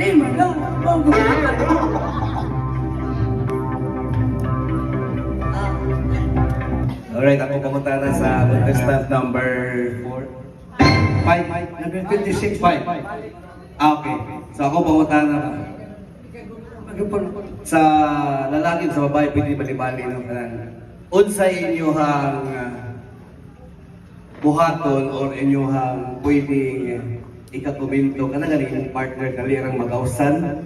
Lima lang. Alright, ako pumunta na sa contestant number 4. 5. Number 26. 5. Okay. So ako pumunta na sa lalaki sa babae, pwede bali-bali ng kanan. Unsay inyuhang buhaton or inyuhang pwedeng ikakomento ka na galing partner kalirang magausan.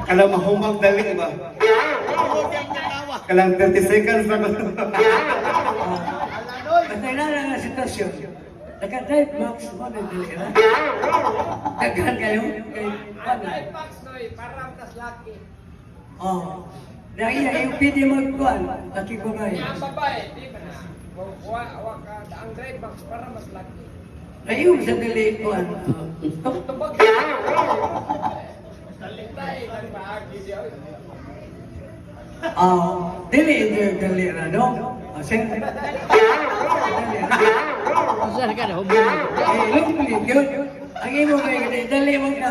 Kalang mahumag dali ba? Kalang 30 seconds na ba? Matailan ang sitwasyon. Naka-drive max mo na dili na. Daghan kayo. Drive box noy, parang tas laki. Oh. Dahil yung pwede magkuhan, laki ko nga yun. Ang babae, di ba na? Ang drive box parang mas laki. Ayun sa dali kuhan. Tubag. Talitay, ng bahagi diya. Dili dili na, no? Sir. Saan ka na humulog? Lumpilit yun. Ang imo kayo, dali mo na.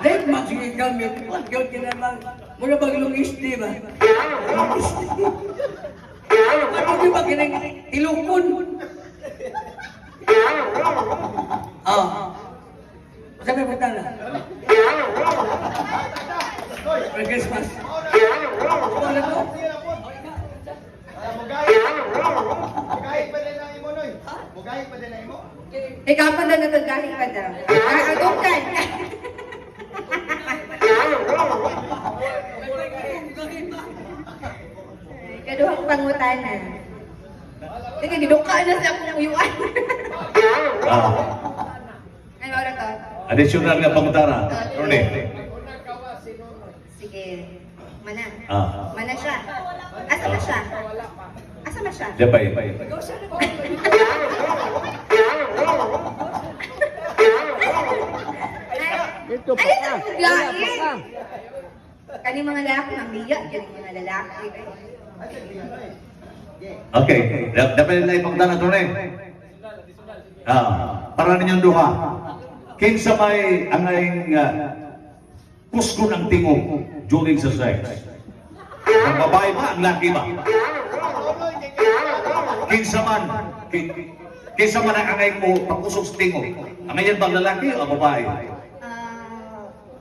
Dahil max yung gamit, wag yun kinamang. Mula bang lungis, di ba? Ano di ba kinang ilukon? Sabi mo tala. Merry Christmas. Ano to? Mugahit pa din ang imo, Noy. Mugahit pa din ang imo. Ikaw pa na natagaling ka daw. Agukan. Kaduha ko pangutanan. Sige, giduka na sa akong uyuan. Ano oras to? Additional nga pangutara. Rone. Sige. Mana. Ah. Mana siya. Asa na siya? Asa na siya? Japay. Dito pa Ay, ka. ito Wala ang pa ka. Kani mga lalaki ng biya, kani mga lalaki. Okay. Dapat nila ipangutara, Rone. Para ninyong duha. Kinsa may angay kusgo ng tingog during sa sex? Ang babae ba? Ang laki ba? Kinsa man ang angay mo pakusog sa tingog? Angay yan bang lalaki o babae?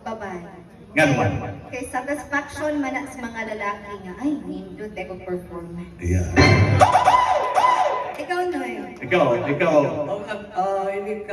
Babae. Nga naman. Kay satisfaction man sa mga lalaki nga, ay, nindot ako performance. Yeah. Ikaw, Noy. Ikaw. Hindi ka